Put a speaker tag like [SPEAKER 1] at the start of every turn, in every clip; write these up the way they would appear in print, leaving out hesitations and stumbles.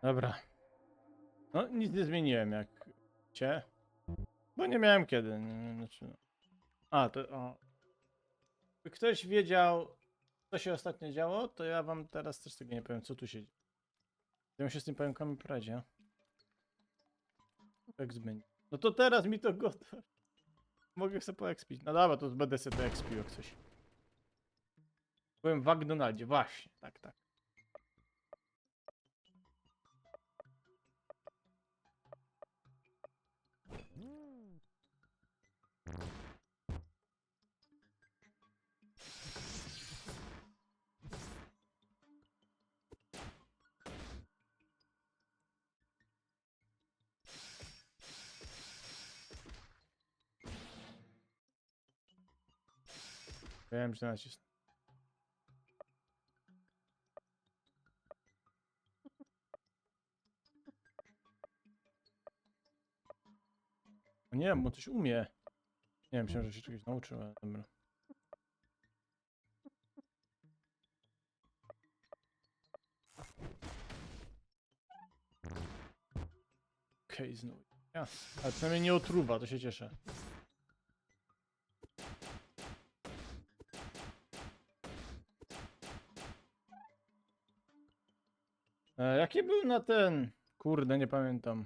[SPEAKER 1] Dobra. No, nic nie zmieniłem jak cię. Bo nie miałem kiedy. Znaczy, no. A, to o. By ktoś wiedział, co się ostatnio działo, to ja wam teraz też tego nie powiem, co tu się dzieje. Ja się z tym pająkami poradzić. Jak zmieni. No to teraz mi to gotowe. Mogę sobie poekspić. No dobra, to będę sobie to ekspił jak coś. Byłem w McDonaldzie, właśnie. Tak, tak. Wiem, że nacisnę. No nie wiem, bo coś umie. Nie wiem, myślałem, że się czegoś nauczył, ale dobra. Okej, znowu. Jasne. Ale przynajmniej nie otruwa, to się cieszę. Jaki był na ten? Kurde, nie pamiętam.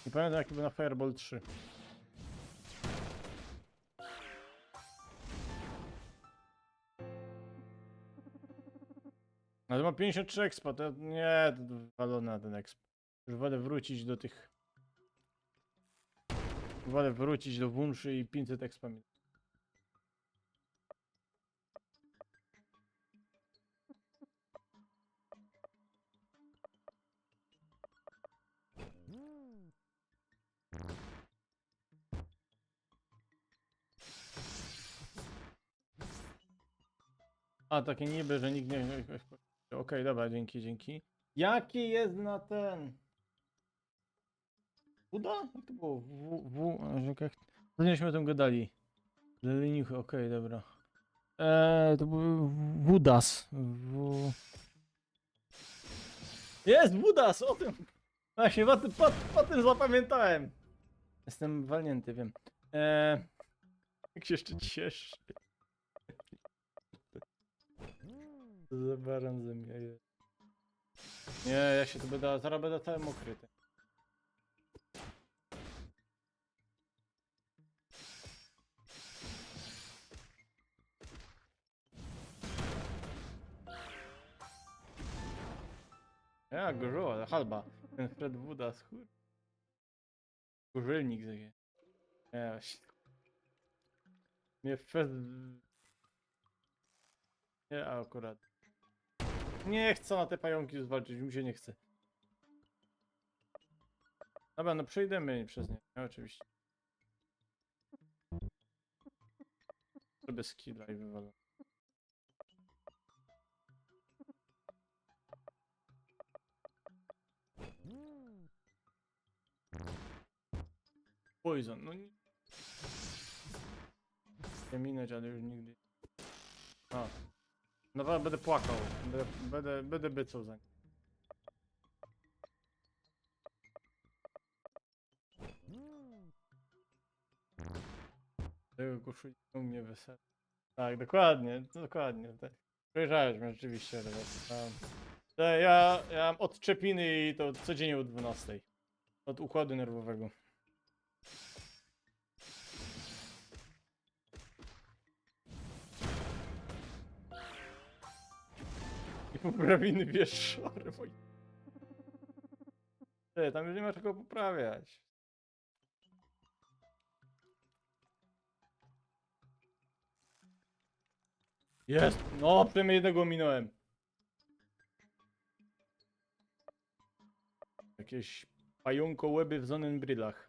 [SPEAKER 1] Nie pamiętam jaki był na Fireball 3. Ale ma 53 expa, to nie, to walone na ten exp. Już wolę wrócić do tych... Wolę wrócić do Wunszy i 500 expa mi. A, takie niby, że nikt nie... Okej, dobra, dzięki, dzięki. Jaki jest na ten... Uda? Jak to było? Jak... Zanieśmy o tym gadali. Leniuchy, okej, dobra. To był Wudas. Jest Wudas, o tym! Właśnie, po tym zapamiętałem. Jestem walnięty, wiem. Jak się jeszcze cieszę. Co za baran ze mnie jest. Nie, ja się tu będę, zaraz będę cały mokry. Ja, gorzoła, halba. Ten Fred Wudas, kur... Górzelnik takie. Nie, właśnie. Mnie Fred... Nie, akurat. Nie chcę na te pająki zwalczyć, mi się nie chce. Dobra, no przejdziemy przez nie, oczywiście. Żeby skilla i wywalę. Poison, no nie... Nie minąć, ale już nigdy... A. No będę płakał, będę bycał za nim. Tego koszuli mnie wesele. Tak, dokładnie, dokładnie. Przejrzałeś mnie rzeczywiście teraz. Ja mam odczepiny i to codziennie o 12. Od układu nerwowego. I poprawiny wieszory moi. Tam już nie ma czego poprawiać. Jest! No, przynajmniej jednego minąłem. Jakieś pająko łeby w Sonnenbrillach.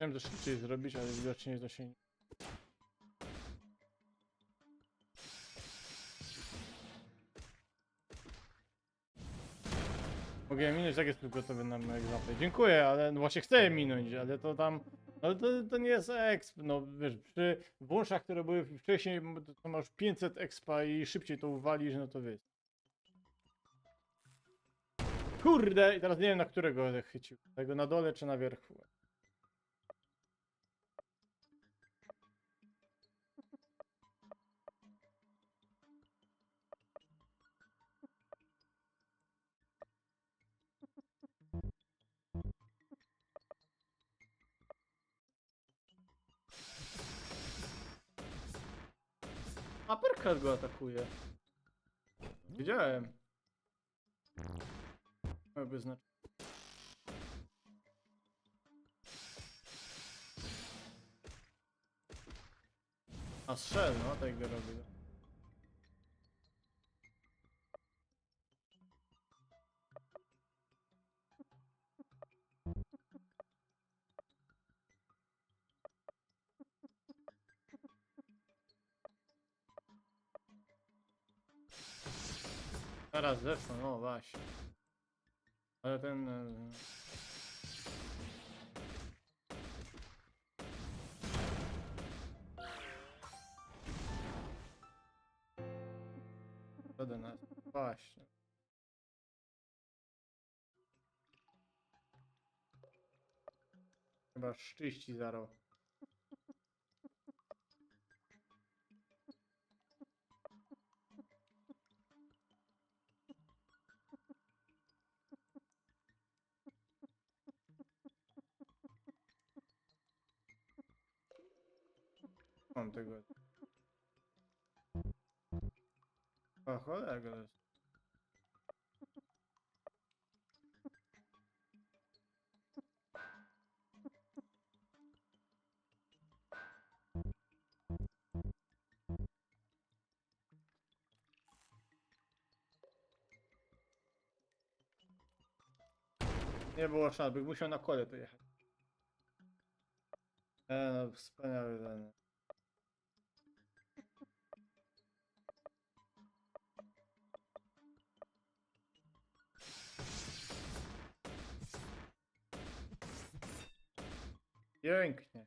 [SPEAKER 1] Chciałem to szybciej zrobić, ale widocznie to się nie... Mogę minąć, tak jest tylko gotowy na moje zapy. Dziękuję, ale no właśnie chcę je minąć, ale to tam... No to nie jest exp, no wiesz, przy włączach, które były wcześniej, to masz 500 expa i szybciej to uwalisz, no to wiesz. Kurde! I teraz nie wiem, na którego będę chycił. Tego na dole czy na wierzchu. Uppercut go atakuje. Wiedziałem. Jakby znaczy. A strzel, no tak go robi. Teraz zeszło, no właśnie. Ale ten... do nas. Właśnie. Chyba szczyści zaro. Mam tego. O cholera go jest. Nie było szans, by musiał na kole to jechać. No, wspaniały ten. Pięknie.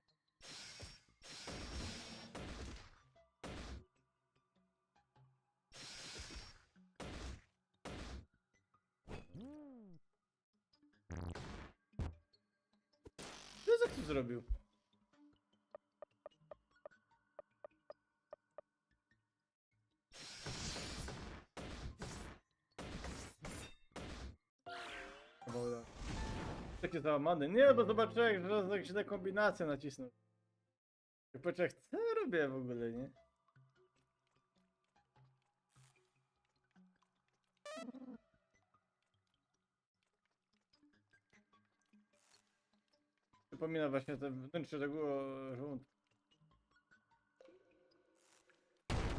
[SPEAKER 1] Co za kto zrobił? Chyba udało. Takie załamany. Nie, bo zobaczyłem, że raz jakieś te kombinacje nacisnął. I patrzę, co ja robię w ogóle, nie? Przypomina właśnie te wnętrze tego żołądka.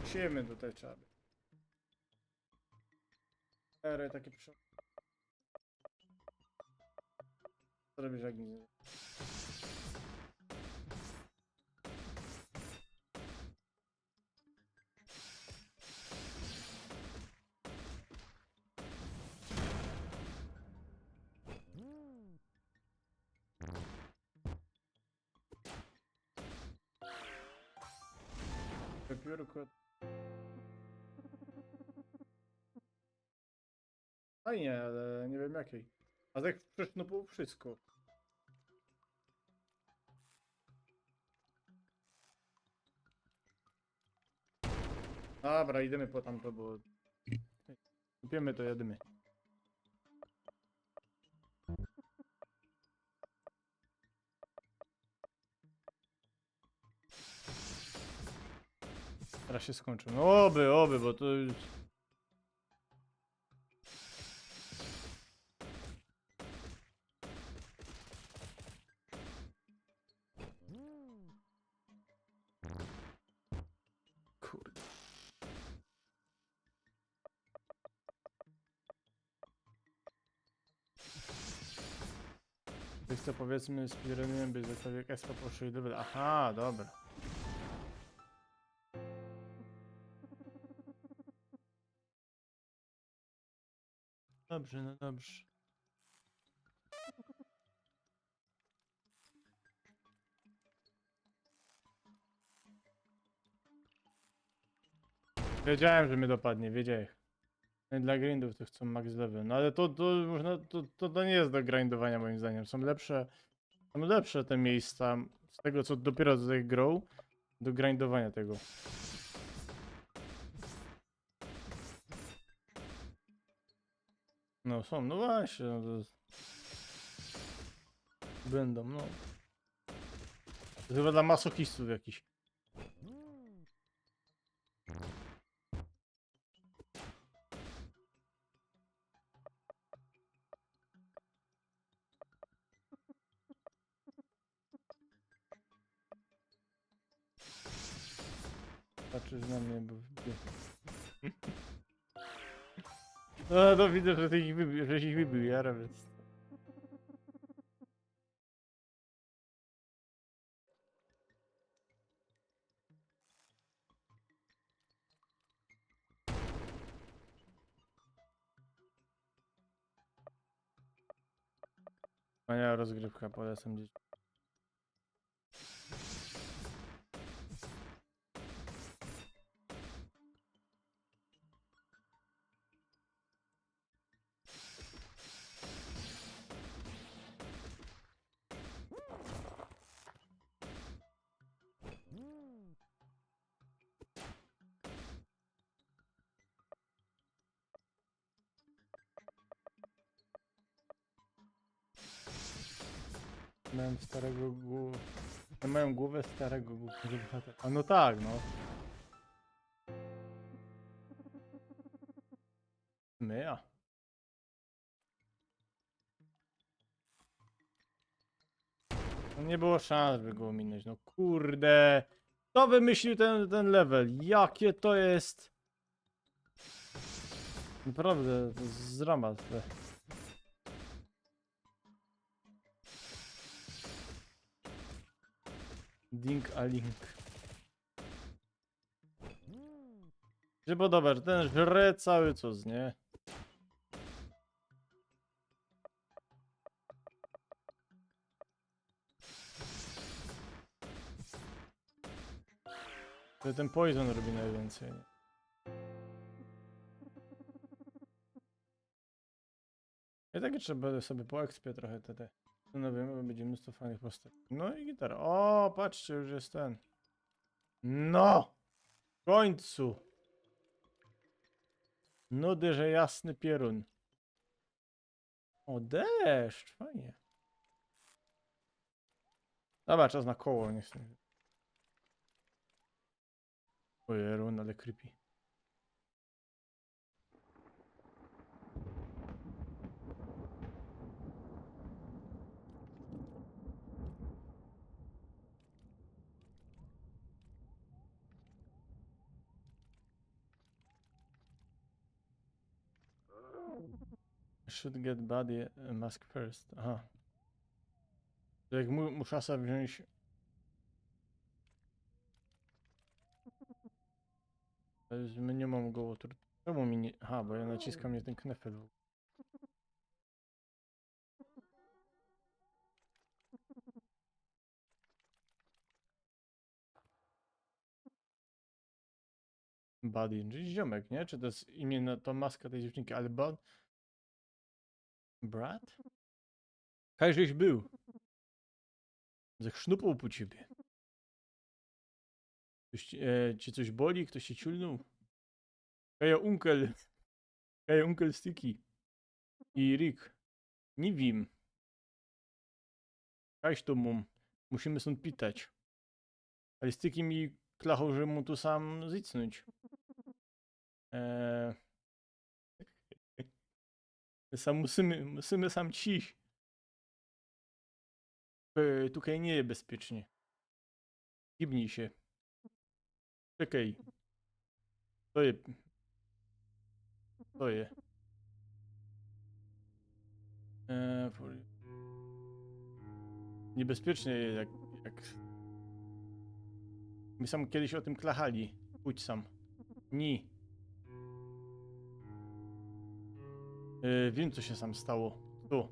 [SPEAKER 1] Siemy tutaj trzeba by. Ery takie przy... Co robisz jak nic? Piórko. Fajnie, ale nie wiem jakiej. A tak przecież no było wszystko. Dobra, idziemy po tamto, bo... Kupiemy to, jedymy. Teraz się skończy. No oby, bo to już... Kurde. tych co powiedzmy speedrunują by jakkolwiek SP poszły level. Aha, dobra. Dobrze, no dobrze. Wiedziałem, że mnie dopadnie, wiedziałem. Dla grindów to chcą max level. No ale to można, to nie jest do grindowania moim zdaniem. Są lepsze te miejsca z tego co dopiero tutaj grow do grindowania tego. No są, no właśnie. No będą, no. To chyba dla masochistów jakiś. Patrzysz na mnie, bo... No to widzę, że ty ich wybił, żeś ich wybił, ja robię. Moja rozgrywka, polecam dzieci. Miałem starego głowę. Ja miałem głowę starego głównego bohatera. A no tak, no. Myja. No nie było szans, by go ominąć. No kurde. Kto wymyślił ten level? Jakie to jest? Naprawdę, to jest dramat. Ding a link. Się podoba, że ten żre cały czas, nie? To ten poison robi najwięcej. I tak trzeba sobie po expie trochę te. Zastanawiamy, bo będzie mnóstwo fajnych postaci. No i gitara. O, patrzcie, już jest ten. No! W końcu! Nudy, że jasny pierun. O, deszcz, fajnie. Dobra, czas na koło, nie chcę. Ojej, run, ale creepy. Should get body mask first. Aha. To jak muszasa wziąć. To jest, my nie mam go. Czemu mi nie. Aha, bo ja naciskam nie ten knefel. Buddy, czyli ziomek, nie? Czy to jest imię na to maska tej dziewczynki, ale Brat? Kajżeś był. Zachnupał po ciebie. Ktoś ci coś boli? Ktoś się ciulnął? Kaja unkel Sticky. I Rick. Nie wiem. Kaś to mum. Musimy stąd pitać. Ale Sticky mi klachał, że mu tu sam zicnąć. Eee... Sam musimy sam ciś. Tutaj nie jest bezpiecznie. Gibnij się. Czekaj. To je. To je. For... niebezpiecznie, jak... My sam kiedyś o tym klachali. Pójdź sam. Ni. Wiem, co się sam stało. Tu.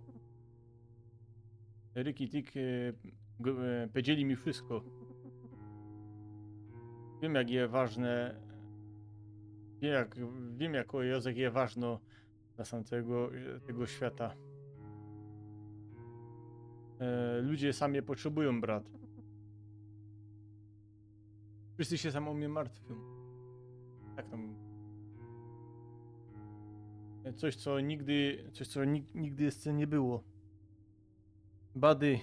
[SPEAKER 1] Ricky Tick powiedzieli mi wszystko. Wiem, jak je ważne... Wiem, jak Józek je ważno dla samego tego świata. Ludzie sami potrzebują, brat. Wszyscy się sam o mnie martwią. Tak tam. Coś, co nigdy jeszcze nie było. Buddy.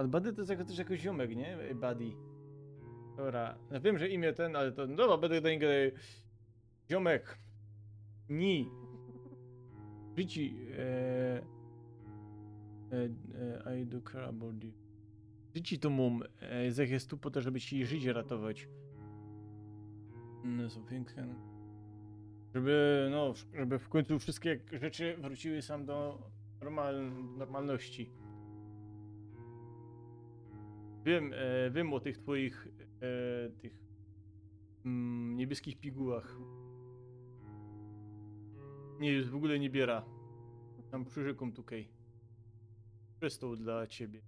[SPEAKER 1] Buddy to jest też jakoś ziomek, nie? Buddy. Dobra. Ja wiem, że imię ten, ale to... Dobra, będę do niego... Ziomek. Ni. Życi. I do care about you. Życi to mum. Zech jest tu po to, żeby ci życie ratować. No, są piękne. Żeby w końcu wszystkie rzeczy wróciły sam do normalności. Wiem o tych twoich niebieskich pigułach. Nie, już w ogóle nie biera. Tam przyrzekam tutaj. Przystał dla ciebie.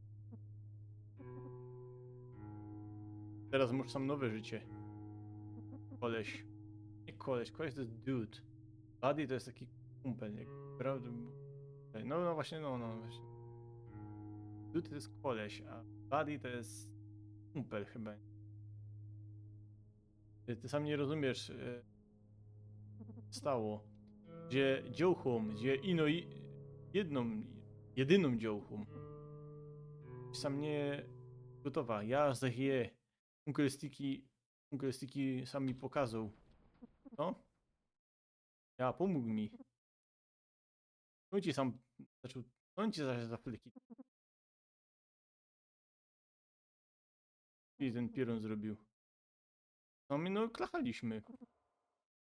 [SPEAKER 1] Teraz masz sam nowe życie. Koleś. Nie koleś to jest dude. Buddy to jest taki kumpel, nie? Prawda? No właśnie. Dude to jest koleś, a buddy to jest kumpel chyba. Ty sam nie rozumiesz, stało. Gdzie dziołchą, gdzie jedyną dziołchą. Sam nie gotowa. Ja zachję. Uncle Sticky sam mi pokazał. No? Ja, pomógł mi. On ci sam zaczął. On ci za flyki. I ten pieron zrobił. No my klachaliśmy.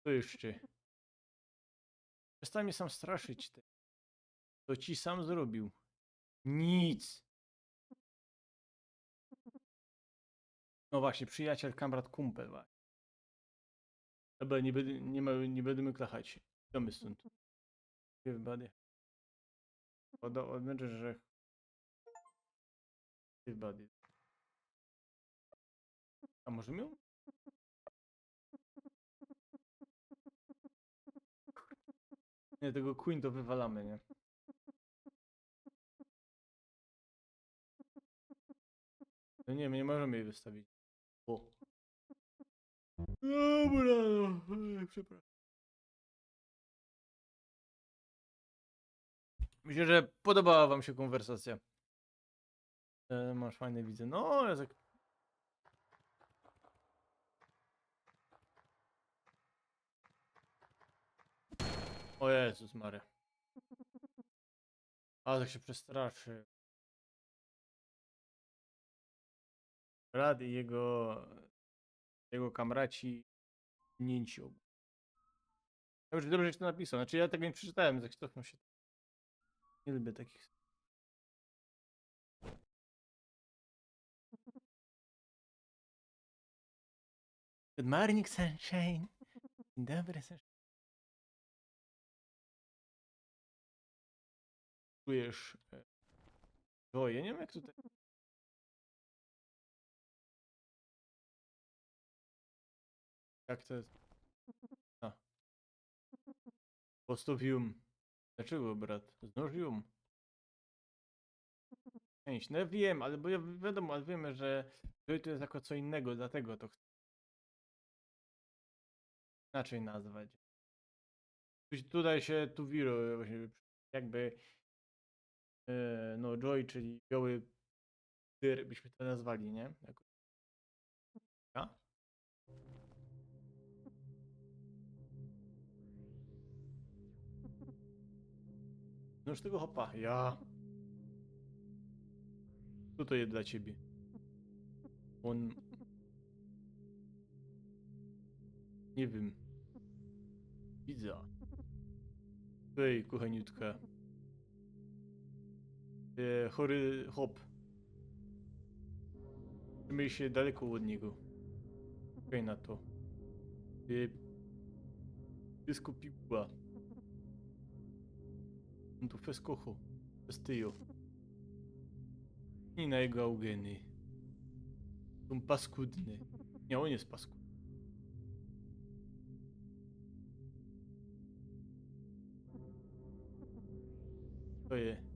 [SPEAKER 1] To jeszcze. Przestań mnie sam straszyć. To ci sam zrobił. Nic. No właśnie, przyjaciel, kamrat, kumpel. Dobra, nie będziemy klachać. Idziemy stąd. Everybody. Odmęczę, że... Everybody. A możemy ją? Nie, tego Queen to wywalamy, nie? No nie, my nie możemy jej wystawić. O. Dobra, no. Przepraszam. Myślę, że podobała wam się konwersacja. Masz fajne widzę. No, Jacek. O Jezus Maria. A tak się przestraszy. Rad i jego kamraci mięcią. Ja już dobrze, że to napisał. Znaczy ja tego nie przeczytałem, tak cofnął się. Nie lubię takich. Good morning, sunshine. Dzień dobry, sunshine. Czujesz... O, ja nie wiem jak tutaj... Jak to jest? A. Postawiłem. Dlaczego, brat? Zdążyłem. Część. No ja wiem, ale bo ja wiadomo, ale wiemy, że to jest jako co innego, dlatego to chcę inaczej nazwać. Tutaj się Tuwiro właśnie jakby no Joy, czyli biały pyr, byśmy to nazwali, nie? Jako... Ja? No już tego hopa, ja. Co to jest dla ciebie? On... Nie wiem. Widzę. Ej, kochaniutka. Chory hop. My się daleko od niego. Czekaj na to. Wszystko piła. On tu fes cojo. Fes tyjo. I na jego augeny. Są paskudne. Nie, on jest paskudny. To je.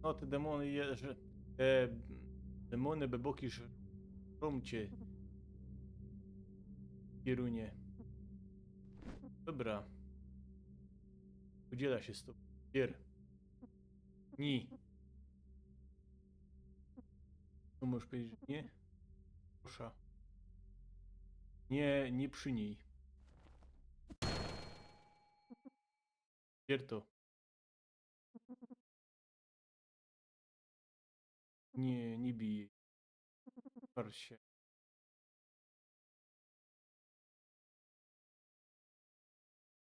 [SPEAKER 1] No te demony że te demony beboki żrą cię. Kierunie. Dobra. Udziela się z tobą. Pier. Ni. Co możesz powiedzieć, że nie? Proszę. Nie, nie przy niej. Pier to. Nie, nie bij jej. Parł się.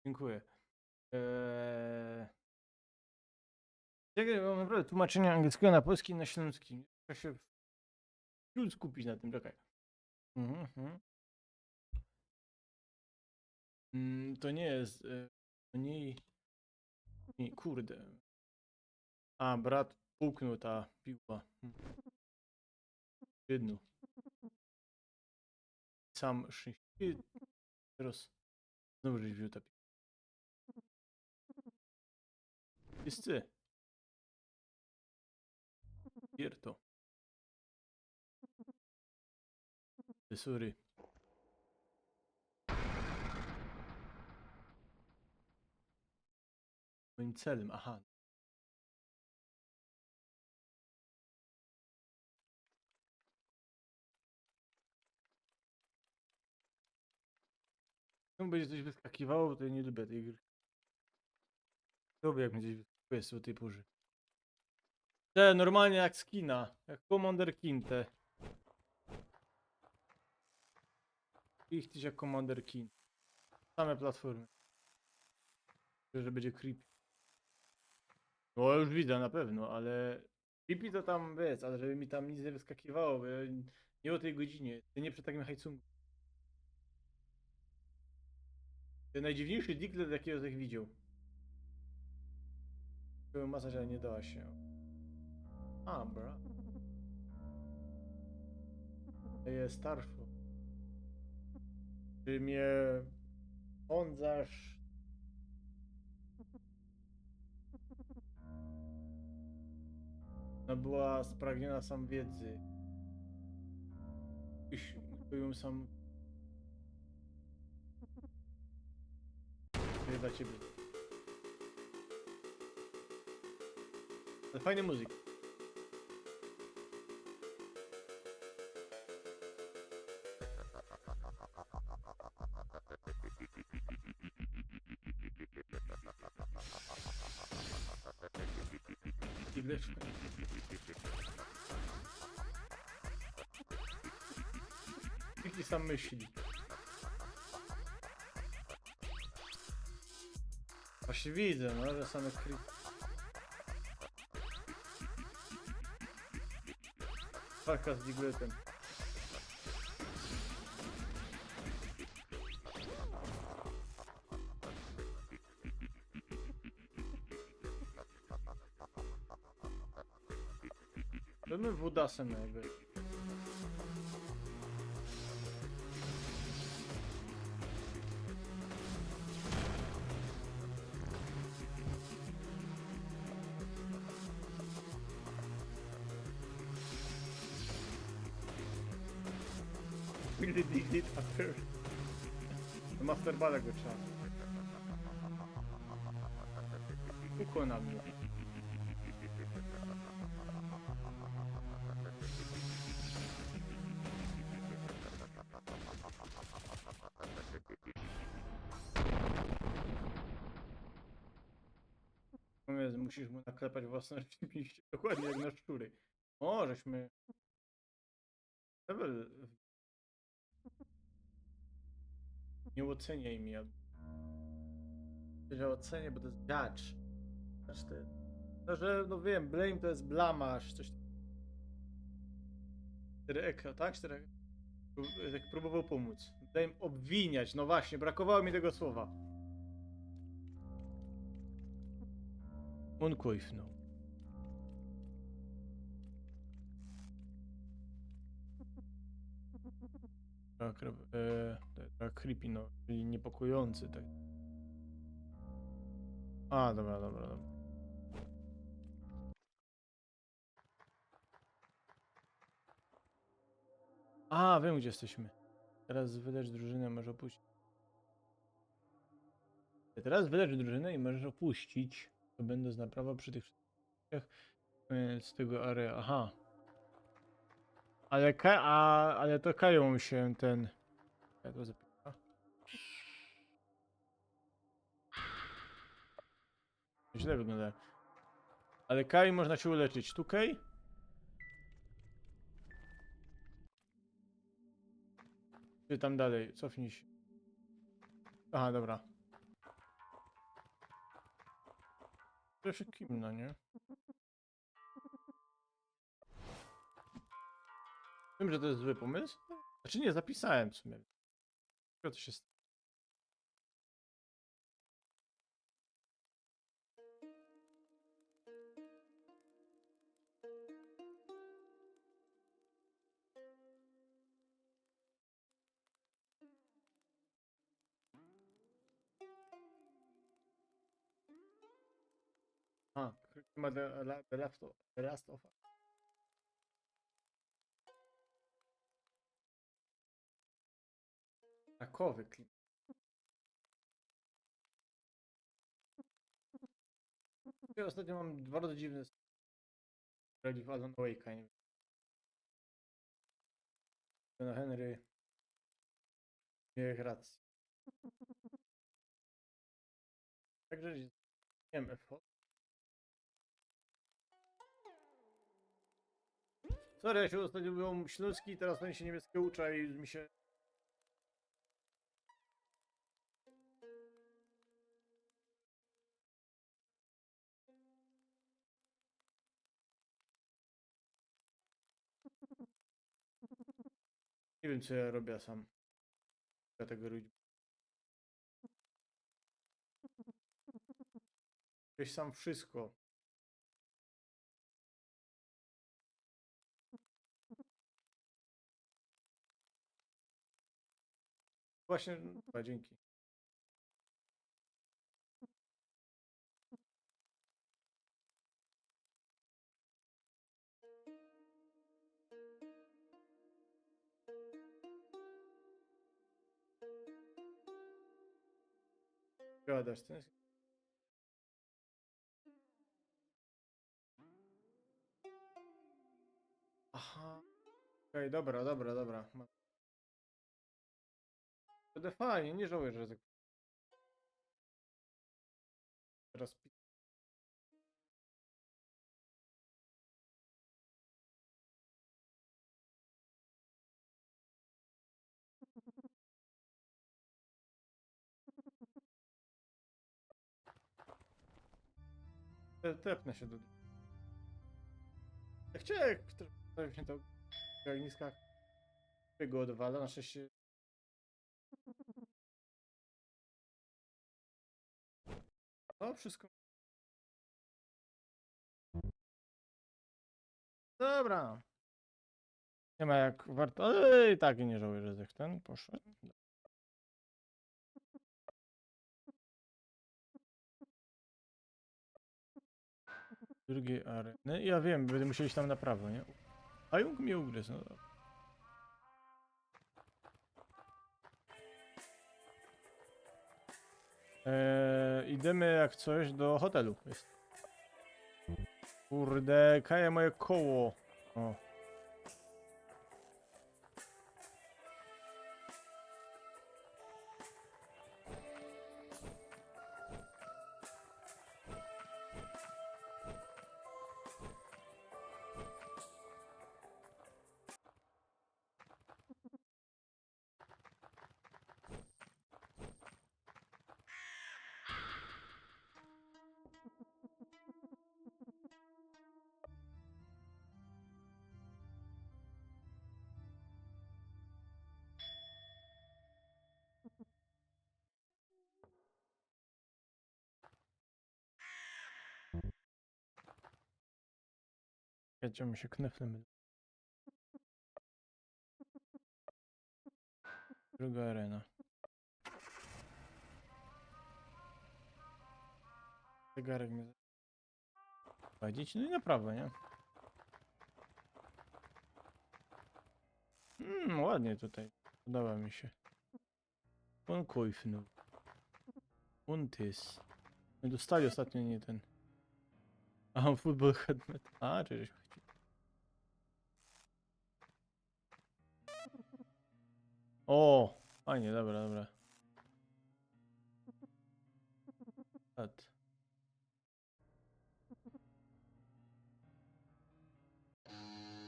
[SPEAKER 1] Dziękuję. Mam naprawdę tłumaczenie angielskiego na polski i na śląski. Trzeba się skupić na tym, czekaj. To nie jest. To nie. Nie, kurde. A, brat puknął ta piła. Jedno. Sam szczęśliwy. Teraz znowu żeś wziął ta piła. Jest ty. Pierto. Sorry. Moim celem, aha. No będzie coś wyskakiwało, to ja nie lubię tej gry. Lubię jak mi coś wyskakuje o tej porze. Te normalnie jak skina, jak Commander Kin te. Ich tyś jak Commander Kin. Same platformy. Że będzie creepy. No już widzę na pewno, ale creepy to tam wiesz, ale żeby mi tam nic nie wyskakiwało, bo ja nie o tej godzinie, to nie przy takim hajcungu. To najdziwniejszy diglet jakiego tych widział. Byłem masaż, ale nie dała się. A, bra. Jest starszy. Czy mnie sądzasz? Ona była spragniona sam wiedzy. Iż byłem sam. Nie dla ciebie. Ale fajny muzyk. Igleszka. Jaki sam myśli. Właśnie widzę, no, że same creep. Walka z digletem. Bymy wudasem jakby. Really diglet after. Do masterbala go trzeba. Ukona mnie. Natomiast musisz mu naklepać własne pięści, dokładnie jak na szczury. O, żeśmy... Level... Nie oceniaj mnie. Że ocenię, bo to jest judge. Znaczy to jest... No, że, no wiem, blame to jest blamasz, coś. 4 ekra, tak? 4 tak próbował pomóc. Blame obwiniać, no właśnie, brakowało mi tego słowa. Unkuifnął. Tak, tak creepy, no, czyli niepokojący, tak. A, dobra, dobra, dobra. A, wiem gdzie jesteśmy. Teraz wydać drużynę, możesz opuścić. Teraz wydać drużynę i możesz opuścić. To będę na prawo przy tych wszystkich z tego area. Aha. Ale, ale to kają się ten. Ja to zapiszę. Źle wygląda. Ale Kai można się uleczyć. Tu Kai? Czy tam dalej? Cofnij się. Aha, dobra. Troszkę kimno, nie? Wiem, że to jest zły pomysł. Znaczy nie, zapisałem w sumie. Co to się stało? A, ma the last of Us. Takowy klimat. Ja ostatnio mam bardzo dziwne grali w Alan Wake'a, nie wiem. No Henry miałeś rację. Także nie wiem, FO. Sorry, ja się ostatnio byłem śląski, teraz on się niemieckie ucza i mi się... Nie wiem co ja robię sam. Kategorii. Gdzieś sam wszystko. Właśnie, no, dzięki. Gadasz, ten... Aha. Okej, dobra, dobra, dobra. To fajnie, nie żałuję, że tak teraz tepnę się do... Ja chciałem, jak się to w ogniskach go odwala, na szczęście... No, wszystko... Dobra. Nie ma jak warto... Ale i tak nie żałuję, że zdech ten poszedł. Drugiej areny. Ja wiem, będę musieli iść tam na prawo, nie? A Jung mnie ugryzł, no dobra. Idziemy jak coś do hotelu. Jest. Kurde, kaja moje koło. O. Jedziemy się kneflem. Druga arena. Zegarek mnie prowadzić, no i na prawo, nie? Ładnie tutaj. Podoba mi się. Unkuifnu. Untis. My dostali ostatnio nie ten. A, futbol headmet. A, czy żeśmy chcieli. O! Fajnie, dobra, dobra. Tad.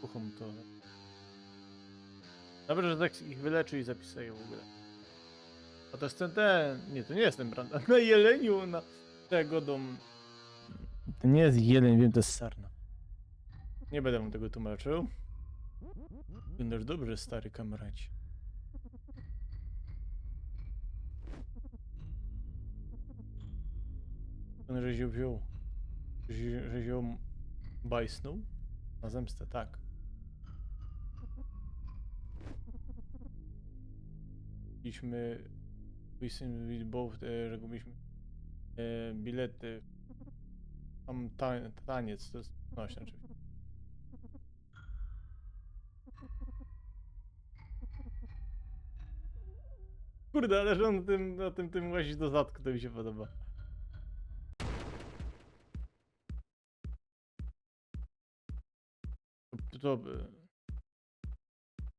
[SPEAKER 1] Uchom to. Dobrze, że tak ich wyleczył i zapisuję w ogóle. A to jest ten. Nie, to nie jest ten brand. Na jeleniu, na tego dom. To nie jest jeleń, wiem, to jest sarna. Nie będę mu tego tłumaczył. Wyglądasz dobrze, stary kamracie. Ten rzezioł wziął. Rzezioł bajsnął. Na zemstę, tak. Mieliśmy że kupiliśmy bilety. Tam taniec, to jest nośne oczywiście. Kurde, ale że on tym łazi do zatku, to mi się podoba. To...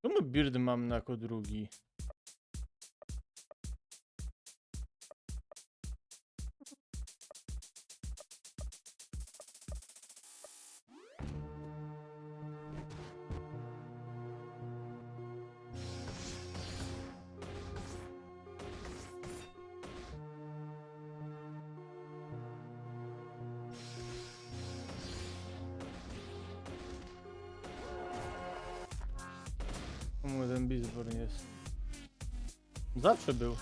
[SPEAKER 1] Czemu Beard mam jako drugi? Czemu ten Bisborn jest? Zawsze był.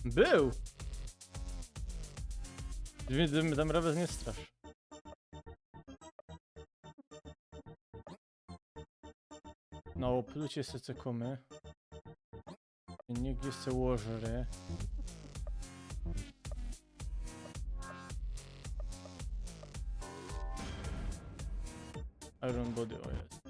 [SPEAKER 1] Był! Więc tam Rawes nie strasz. No, plucie se komy. Niech jest łożery. Iron Body, o jest.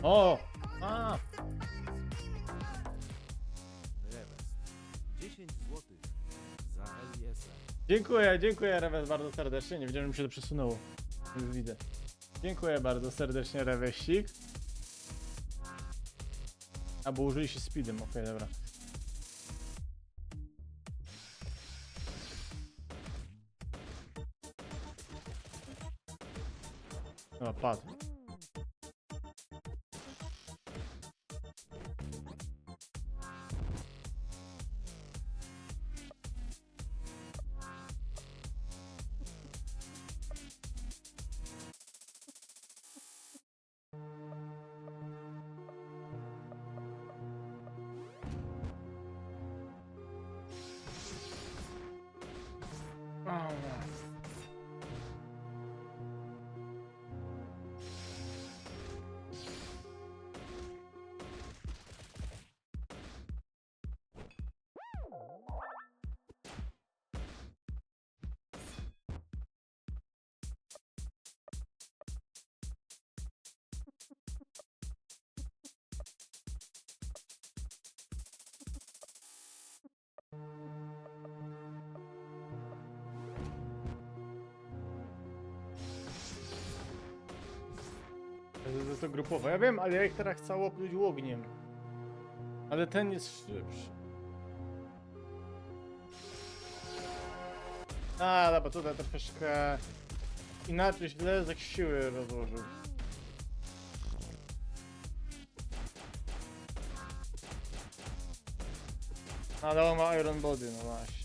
[SPEAKER 1] O! A!
[SPEAKER 2] Rewes. 10 zł za LIS-a.
[SPEAKER 1] Dziękuję Rewes bardzo serdecznie. Nie wiedziałem, że mi się to przesunęło. Już widzę. Dziękuję bardzo serdecznie Rewesik. Albo użyli się speedem, okej, dobra. No, padł. To grupowe. Ja wiem, ale ja ich teraz chcę opluć ogniem. Ale ten jest szybszy. A, dobra, tutaj troszeczkę inaczej źle jak siły rozłożył. Ale on ma Iron Body, no właśnie.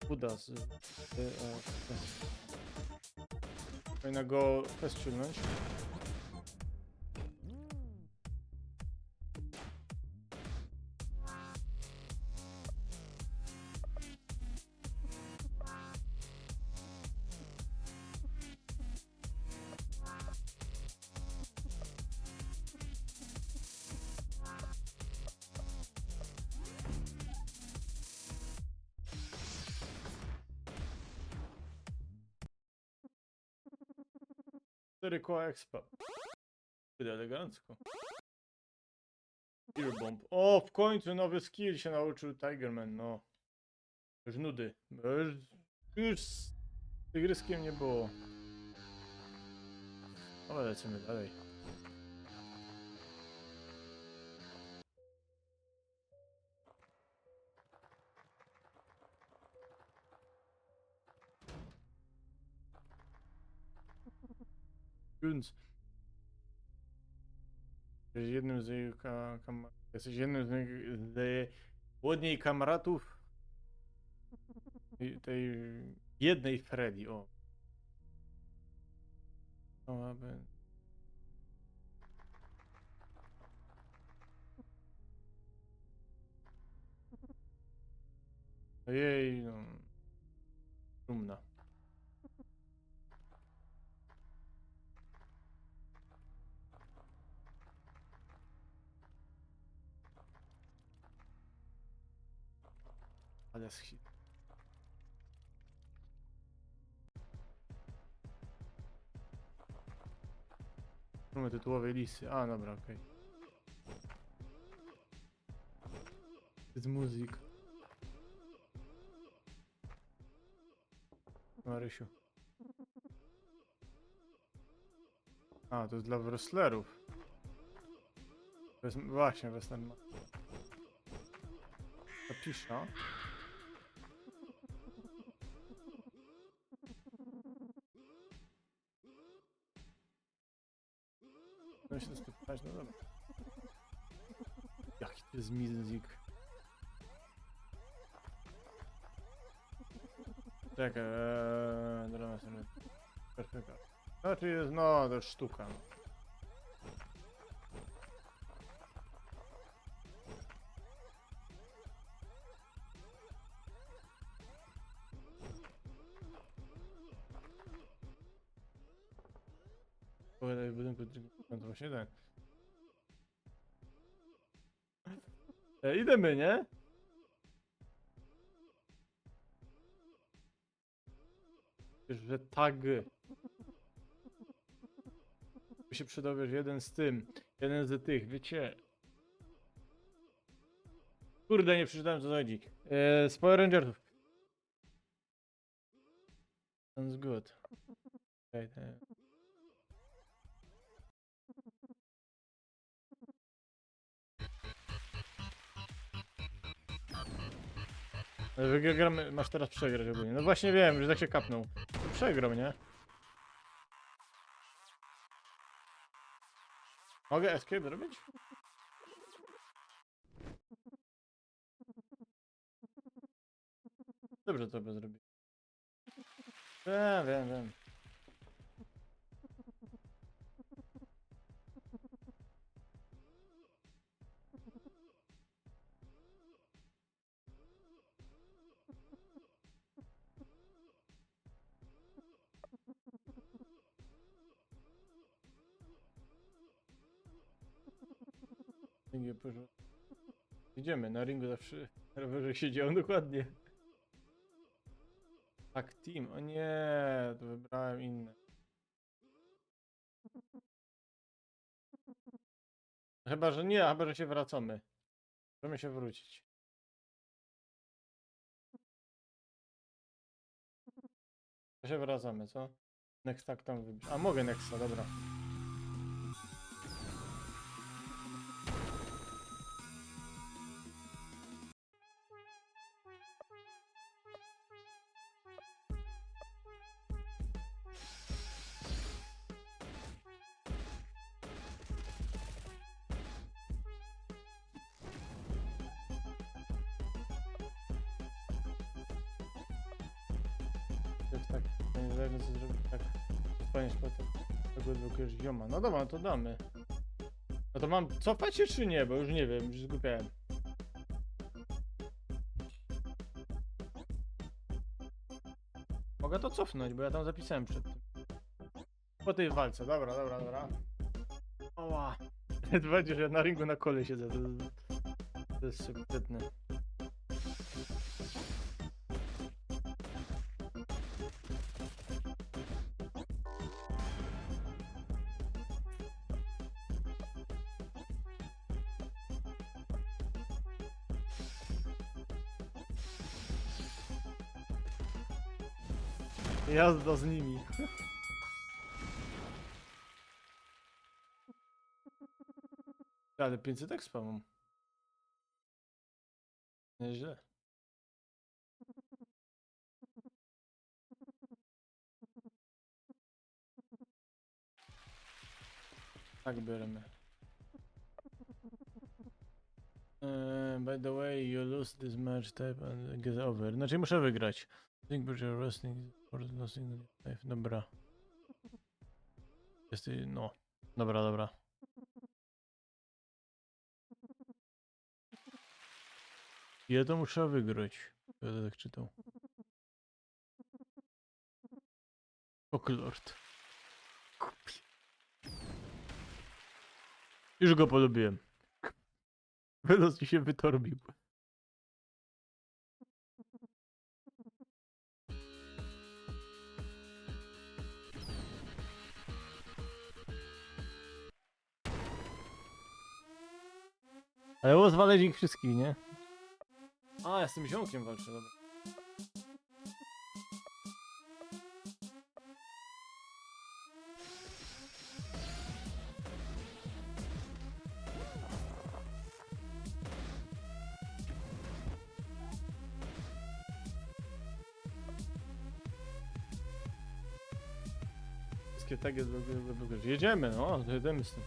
[SPEAKER 1] Buda powinna go ściągnąć. Cztery koła expa. Wydaj elegancko. Ear bomb. O, w końcu nowy skill się nauczył Tigerman, no. Już nudy. Już z tygryskiem nie było. Ale lecimy dalej. Więc jesteś jednym z jej jesteś jednym z łodniej kamratów tej jednej Freddy, o. No, aby... Ojej, no. Trumna. Ale schit. Mamy tytułowej listy. A, dobra, okej. Z muzyk. Marysiu. A, to jest dla wrestlerów. Właśnie, wrestler ma. Zapisza. No się to spotkać, no dobra. Jaki to jest muzyk. Czekaj, dobra sobie. Perfekta. Znaczy jest, no, to jest sztuka. No. Pogadaj w budynku, to właśnie ten. Idziemy, nie? Wiesz, że tag. By się przydał, wiesz, jeden z tym. Jeden z tych, wiecie. Kurde, nie przeczytałem co chodzi. Z Power Rangersów. Sounds good. Okay, wygramy, masz teraz przegrać ogólnie. No właśnie wiem, że tak się kapnął. To przegrał, nie? Mogę escape zrobić? Dobrze to by zrobić. Wiem. Idziemy, na ringu zawsze rowerze siedział dokładnie. Tak, team, o nie, to wybrałem inne. Chyba, że nie, chyba, że się wracamy. Możemy się wrócić. To się wracamy, co? Next tak tam wybierz. A mogę Nexta, dobra. To niezależnie co zrobić, tak. Koniec tego odblokujesz zioma. No dobra, no to damy. No to mam cofać się czy nie? Bo już nie wiem, już zgubiałem. Mogę to cofnąć, bo ja tam zapisałem przed tym. Po tej walce, dobra. Oła. Będzie, że ja na ringu na kole siedzę. To jest szybkie. Jazda z nimi. Ale 500 expa mam. Nieźle. Tak bierzemy. By the way, you lose this match type and get over. Znaczy muszę wygrać. Think but your wrestling for losing in life. Dobra. Jesteś, no. Dobra. Ja to muszę wygrać. Będę tak czytał. Oklord. Już go polubiłem. Wylos mi się wytorbił. Ale było zwaleć ich wszystkich, nie? A, ja z tym ziomkiem walczę, dobra. Wszystkie takie jedziemy, no, jedziemy z tym.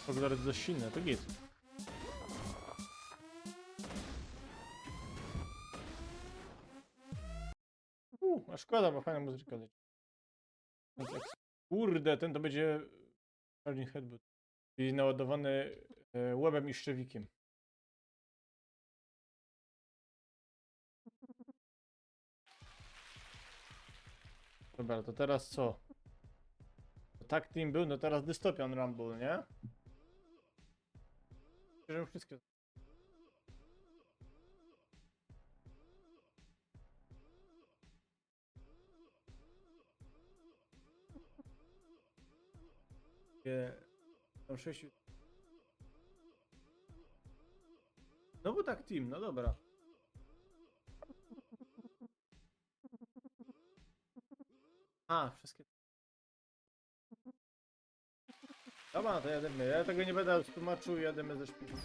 [SPEAKER 1] Poglądać dość silne, to git. A szkoda, bo fajna muzyczka leci. Kurde, ten to będzie Charging Headbutt. Czyli naładowany łebem i szczewikiem. Dobra, to teraz co? Tak team był, no teraz Dystopian Rumble, nie? Bierzemy wszystkie. Tam 6. No bo tak team, no dobra. A, wszystkie. Dobra, no to jademy. Ja tego nie będę tłumaczył, jademy ze szpilą.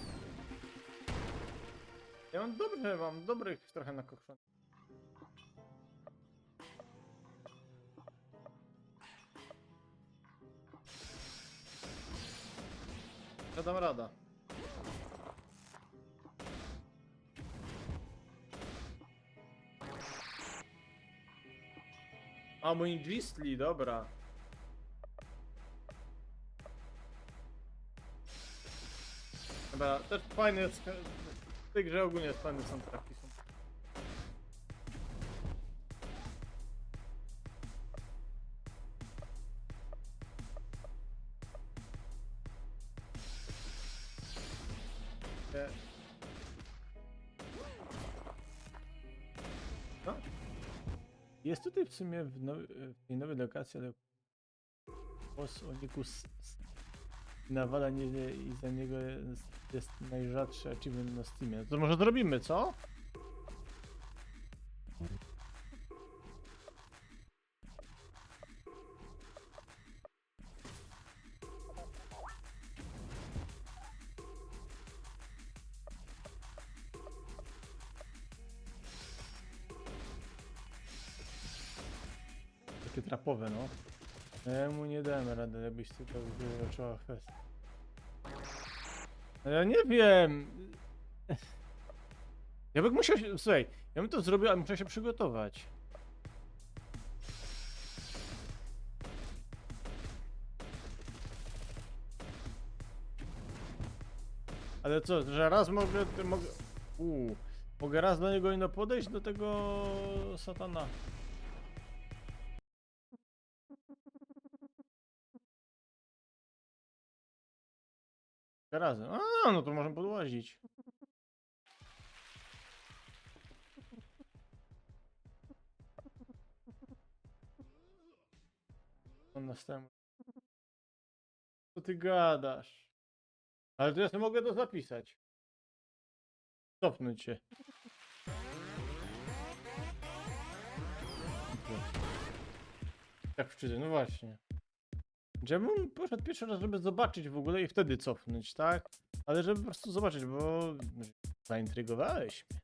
[SPEAKER 1] Ja mam dobrych trochę nakokrzony. Ja dam rada. A mój Gistli, dobra. Dobra, też fajny jest. W tej grze ogólnie fajne soundtracki są. No. Jest tutaj w sumie w tej nowej lokacji, ale boss Onikus nawala nieźle i za niego jest najrzadszy achievement na Steamie. To może zrobimy, co? Takie trapowe, no. Ja mu nie dałem rady, jakbyś ty to zaczęła kwestia. No ja nie wiem. Ja bym musiał się, słuchaj, ja bym to zrobił, ale muszę się przygotować. Ale co, że raz mogę, mogę raz do niego podejść, do tego satana. Razem. A, no to możemy podłazić. On następny. Co ty gadasz? Ale to ja sobie mogę to zapisać. Cofnąć się. Tak wczyty, no właśnie. Ja bym poszedł pierwszy raz, żeby zobaczyć w ogóle i wtedy cofnąć, tak? Ale żeby po prostu zobaczyć, bo zaintrygowałeś mnie.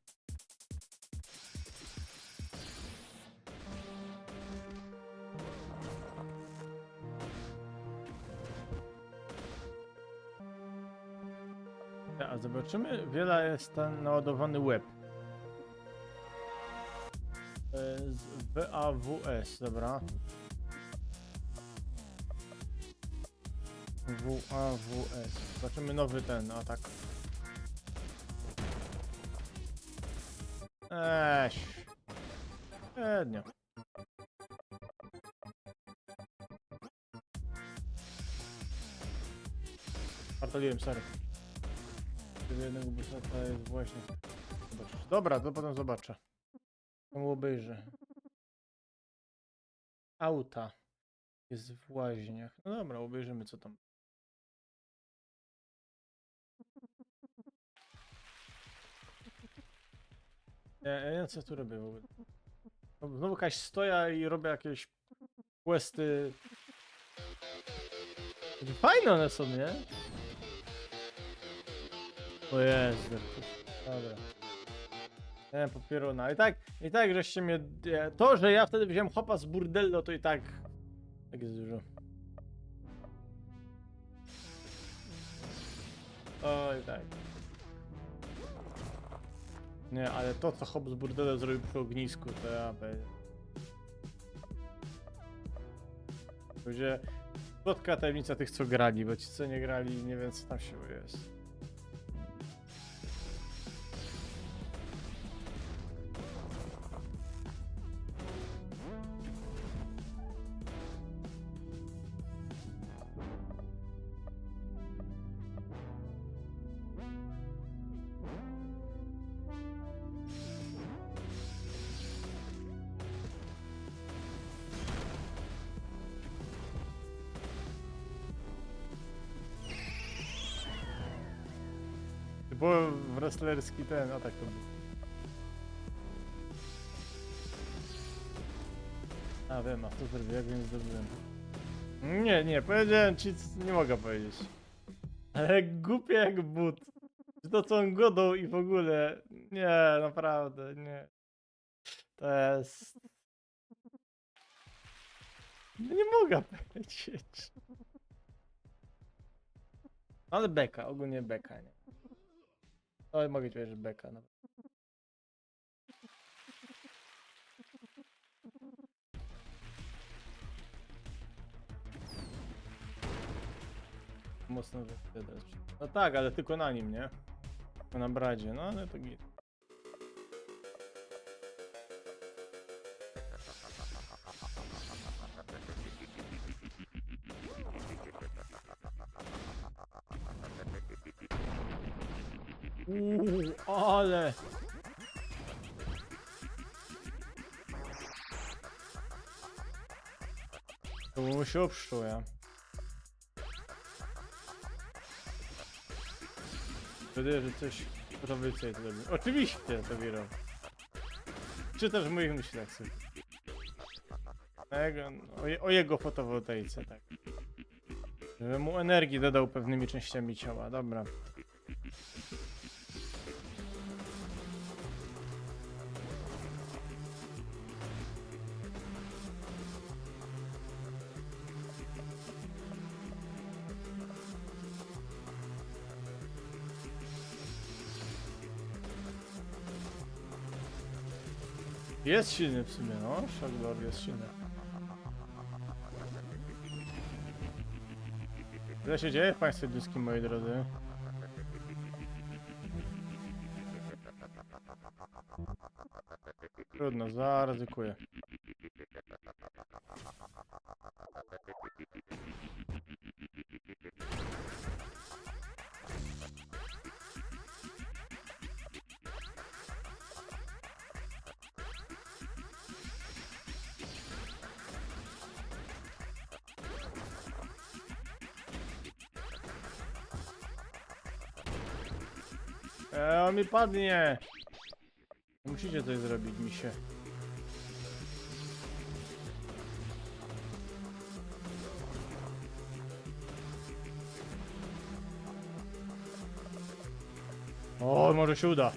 [SPEAKER 1] A zobaczymy, wiele jest ten naładowany web. Z WAWS, dobra. WAWS. Zobaczymy nowy ten atak. Średnio. Partoliłem, sorry. Gdyby jednego busata jest właśnie. Zobaczysz. Dobra, to potem zobaczę. To obejrzę. Auta. Jest w łaźniach. No dobra, obejrzymy co tam. Ja co tu robię w ogóle? No, znowu jakaś stoja i robię jakieś questy. Fajne one są, nie? O Jezu. Dobra. Nie, popieruna. I tak żeście mnie... To, że ja wtedy wziąłem chopa z burdello, to i tak... Tak jest dużo. Oj, tak. Nie, ale to, co hop z burdello zrobił przy ognisku, to ja... Będzie... Plotka tajemnica tych, co grali, bo ci, co nie grali, nie wiem, co tam się jest. Bo wrestlerski ten atak to był. A wiem, a to zrobił, jak więc zdobyłem. Nie, powiedziałem ci, nie mogę powiedzieć. Ale głupie jak but. Czy to co on godą i w ogóle. Nie, naprawdę, nie. To jest... Nie mogę powiedzieć. Ale beka, ogólnie beka, nie. Oj, mogę ci powiedzieć, że beka. No. Mocno wygląda. No tak, ale tylko na nim, nie? Tylko na bradzie, no ale to git. Ale... To mu się obszło, ja. Wtedy, że coś to więcej zrobił. Oczywiście to wierą. Czytasz w moich myślach sobie. O jego fotowoltaice, tak. Żeby mu energii dodał pewnymi częściami ciała, dobra. Jest silny w sumie, no. Shoglord jest silny. Tyle się dzieje w państwie dyskim, moi drodzy. Trudno, zaryzykuję. On mi padnie! Musicie coś zrobić, misie. O, może się uda.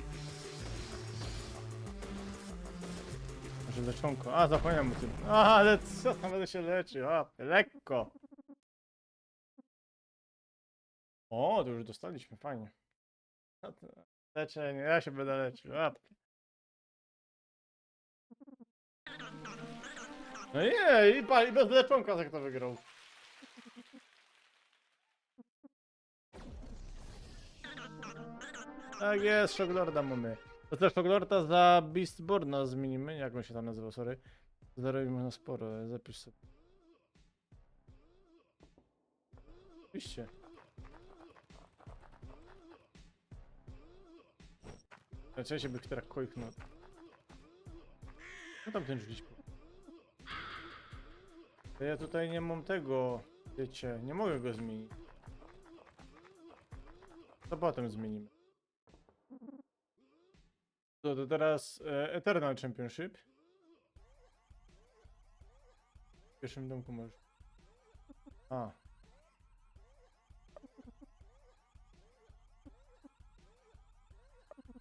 [SPEAKER 1] Może leczonko. A, zapomniałem o tym. A, ale co tam będę się leczył? A, lekko. O, to już dostaliśmy, fajnie. No to leczenie, ja się będę leczył. A. No nie, i bez leczonka jak to wygrał. Tak jest, Shoglorda mamy. To też Shoglorda za Beastborna zmienimy, jak on się tam nazywał, sorry. Zarobimy na sporo, zapisz sobie. Oczywiście. Trzeba się by teraz kojknął. No tam ten drzwi. Ja tutaj nie mam tego, wiecie, nie mogę go zmienić. To potem zmienimy. To teraz Eternal Championship. W pierwszym domku możesz. A.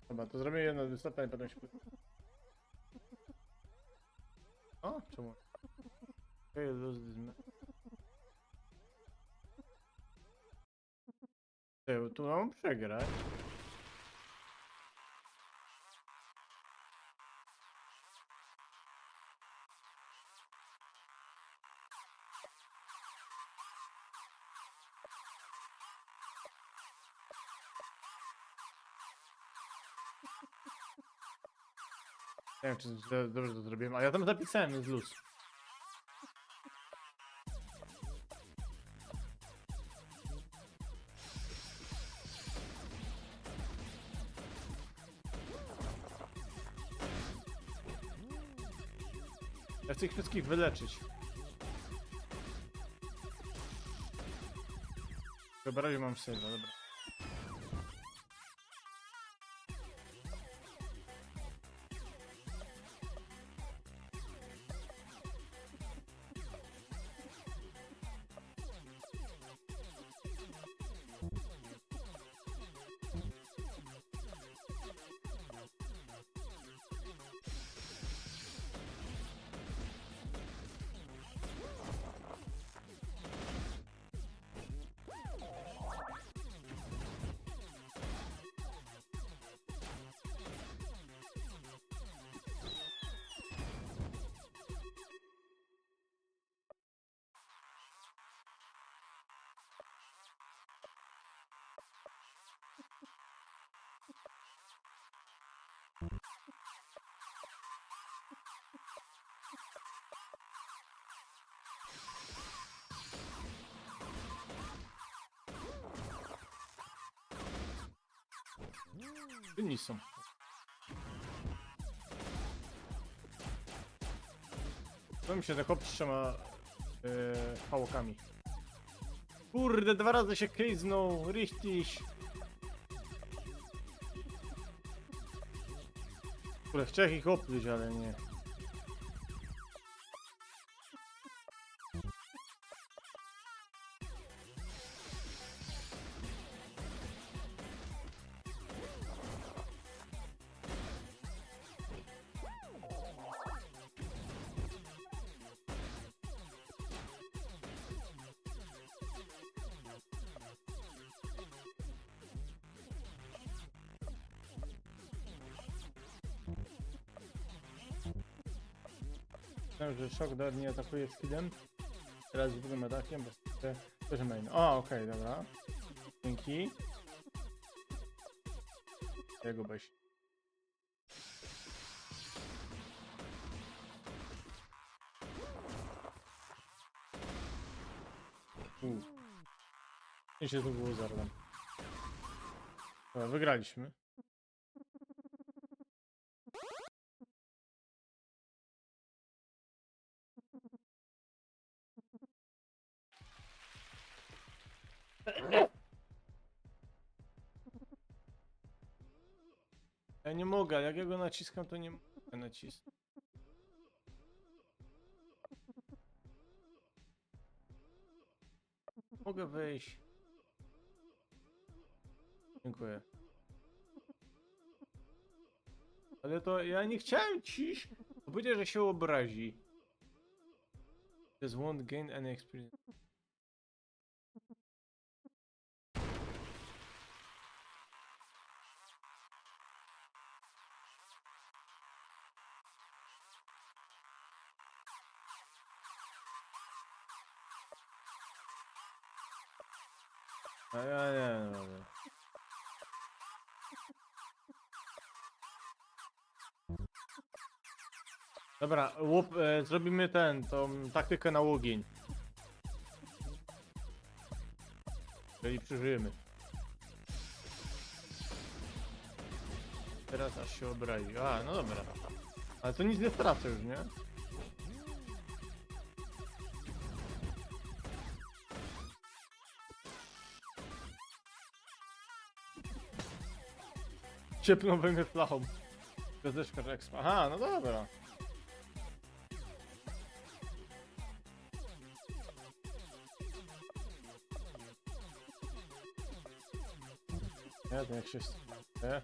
[SPEAKER 1] Dobra, to zrobię jedno wystąpienie i potem się... O, czemu? Okay, lose this man. Tu mam przegrać. Nie wiem, czy dobrze to zrobiłem, a ja tam zapisałem, jest luz. Ja chcę ich wszystkich wyleczyć. Dobra, razie mam save'a, dobra. Inni są. To mi się tak hop z 3 pałokami. Kurde, 2 razy się kliznął, richtig. Kurde, chciałem ich opluć, ale nie. Myślałem, że Shockdart nie atakuje skillem. Teraz z drugim atakiem, bo też main. O, okej, dobra. Dzięki. Jego weź. I się tu było zarwam. Dobra, wygraliśmy. Ja nie mogę, ale jak ja go naciskam, to nie mogę nacisnąć. Mogę wyjść. Dziękuję. Ale to ja nie chciałem ciś. Powiedział, że się obrazi. Just won't gain any experience. A ja nie, no, nie. Dobra, zrobimy tą taktykę na ogień. Jeżeli przeżyjemy. Teraz aż się obrazi. A, no dobra. Ale to nic nie stracę już, nie? Ciepną we mnie flachą. Gwiazdeczka expa. Aha, no dobra. Nie, to jak się... Nie?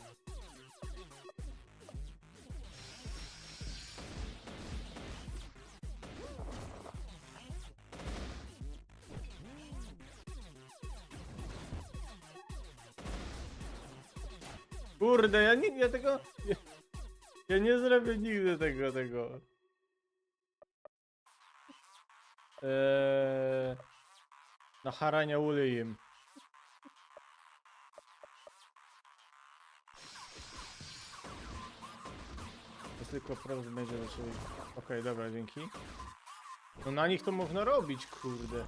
[SPEAKER 1] Kurde, ja tego... Ja nie zrobię nigdy tego. Na harania ulejem. To tylko prawda będzie raczej... Okej, dobra, dzięki. No na nich to można robić, kurde.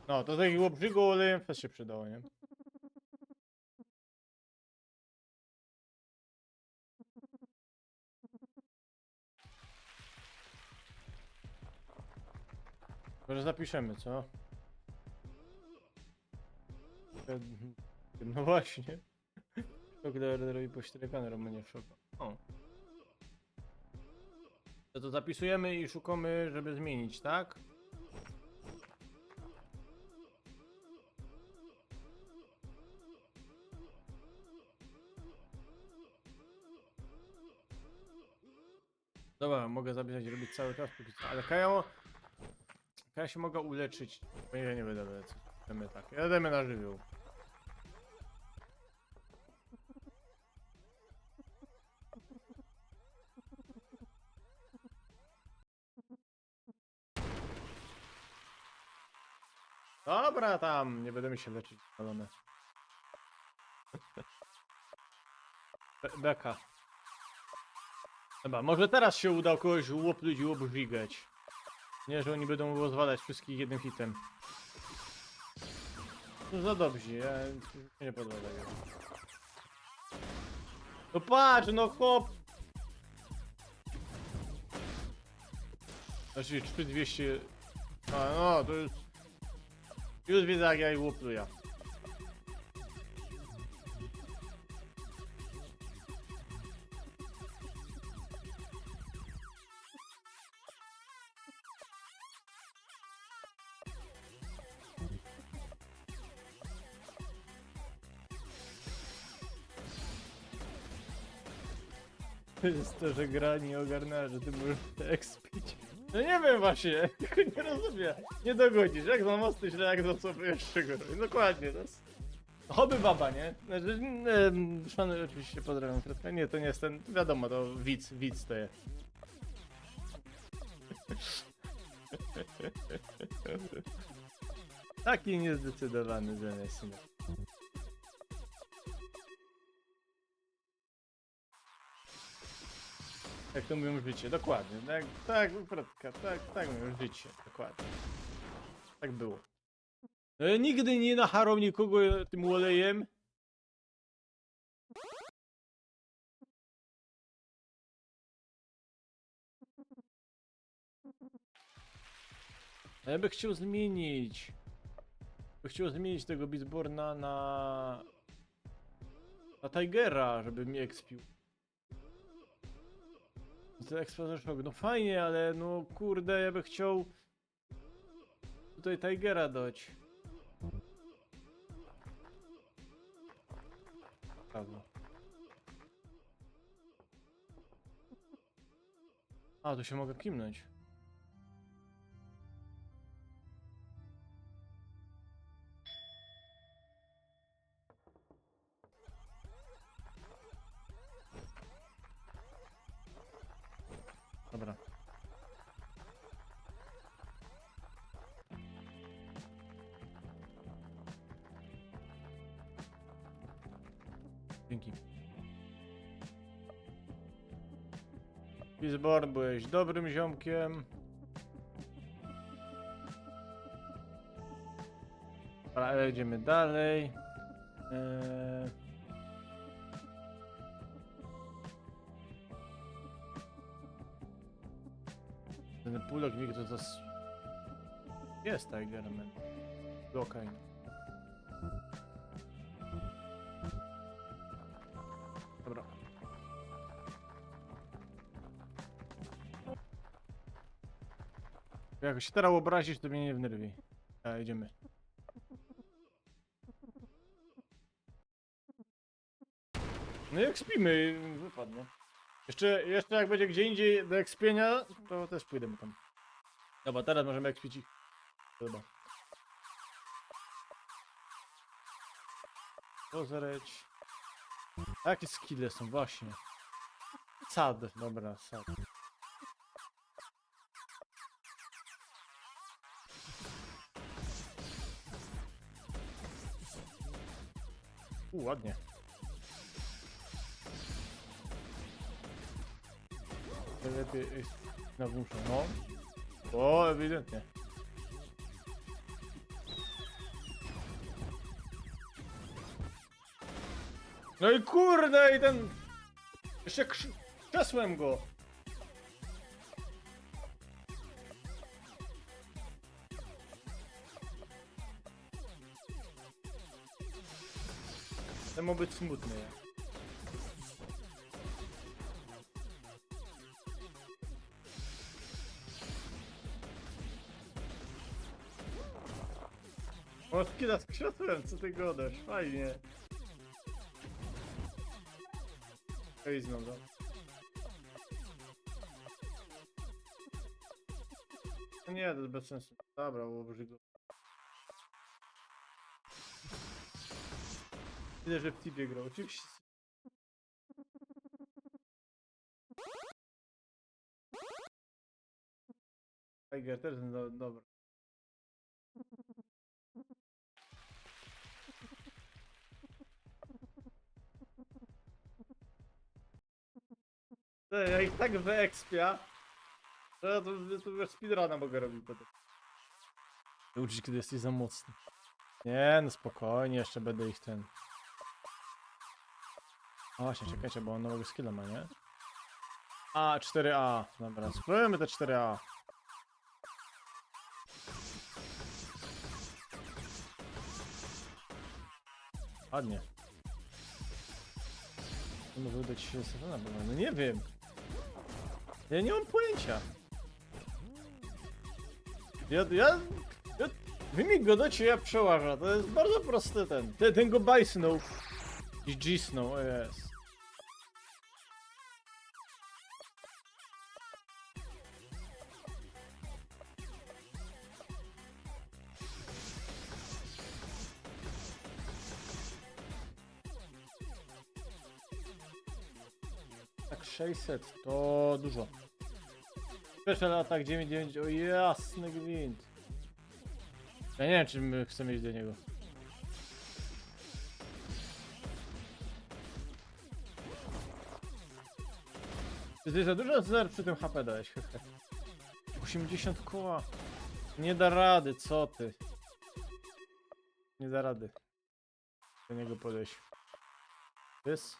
[SPEAKER 1] No, to takiego brzygu olejem też się przydało, nie? Może zapiszemy, co? No właśnie. Szok dla RDR-owi pościerkany Romania w szoku. O. To zapisujemy i szukamy, żeby zmienić, tak? Dobra, mogę zapisać i robić cały czas, póki co, ale Kaja się mogę uleczyć. Bo ja nie będę lecać. Dajmy tak. Jademy na żywioł. Dobra tam, nie będziemy się leczyć, spalone. Beka. Dobra, może teraz się uda kogoś łopluć i łobrzigać. Nie, że oni będą rozwalać wszystkich jednym hitem. To za dobrze, ja nie podoba tego. No patrz, no hop! Znaczy 3200... A no, to już... Już widzę jak ja ich łopluję. To jest to, że gra nie ogarnęła, że ty możesz expić. No nie wiem właśnie, tylko nie rozumiem. Nie dogodzisz, jak za mosty źle, jak za sobie jeszcze gorzej. Dokładnie, to jest... Hobby baba, nie? Znaczy, szanowny, oczywiście pozdrawiam Fredka. Nie, to nie jest ten, wiadomo, to widz to jest. Taki niezdecydowany zamiast. Jak to mówią życie, dokładnie. Tak, Fredka, tak mówią życie, dokładnie. Tak było. Nigdy nie nacharał nikogo tym olejem. A ja bym chciał zmienić. Tego Beastborna na Tigera, żeby mi expił. To Explosive Shock, no fajnie, ale no kurde, ja bym chciał tutaj Tigera dać. Prawda. A, tu się mogę kimnąć. Dobra. Dzięki. Beastborn, byłeś dobrym ziomkiem. Dobra, jedziemy dalej. Ten pulok mi to zas... Jest Tigerman. Okej. Dobra. Jak się teraz obrazisz, to mnie nie wnerwi. A, idziemy. No i jak spimy, wypadnie. Jeszcze jak będzie gdzie indziej do ekspienia, to też pójdę tam. Dobra, teraz możemy ekspić ich. Dobra. Pozereć. Jakie skille są, właśnie. Sad, dobra, sad. Ładnie. Lepiej na włóczę, no. O, ewidentnie. No i kurde, i ten... Jeszcze krzesłem go. Ten ma być smutny. O, skida z krzesłem, co ty godasz? Fajnie. Ej, znowu. No nie, to jest bez sensu. Dobra, ułoży go. Widzę, że w tipie grał. Oczywiście. Tiger też jest dobra. Ja ich tak wyekspia, że ja to już speedruna mogę robić potem. Uczyć, kiedy jesteś za mocny. Nie, no spokojnie, jeszcze będę ich ten... O właśnie, czekajcie, bo on nowego skilla ma, nie? A, 4A. Dobra, spróbujemy te 4A. Ładnie. To może udać się Satana, bo no nie wiem. Ja nie mam pojęcia. Wy mi godocie, ja przełażę. To jest bardzo prosty ten go bajsnął. I gisnął, o jest. 600 to dużo. Special atak 99, o jasny gwint. Ja nie wiem, czy my chcemy iść do niego. Ty za dużo zer przy tym HP dałeś. 80 koła. Nie da rady, co ty? Nie da rady. Do niego podejść. This?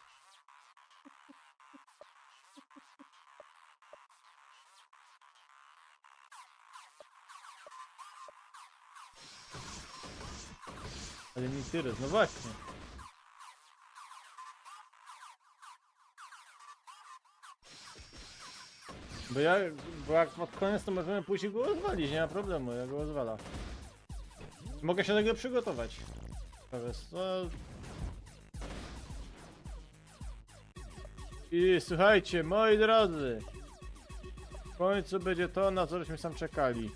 [SPEAKER 1] Ale nie tyle, no właśnie. Bo jak pod koniec to możemy pójść i go rozwalić, nie ma problemu, ja go rozwala. Mogę się do tego przygotować. Powiedz, no... I słuchajcie, moi drodzy. W końcu będzie to, na co żeśmy sam czekali.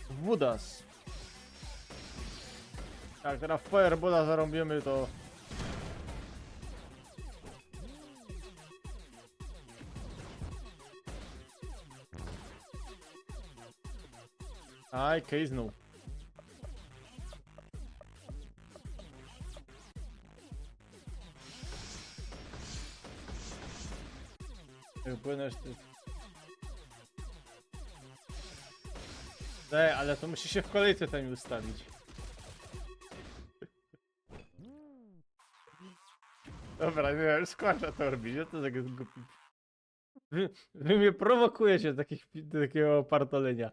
[SPEAKER 1] Wudas. Jak teraz w Firebola zarąbimy, to... Aj, kejznął. Jak płynąć ty... ale to musi się w kolejce tam ustawić. Dobra, nie wiem, składa to robić, ja to tak głupi. Wy mnie prowokujecie do takiego partolenia.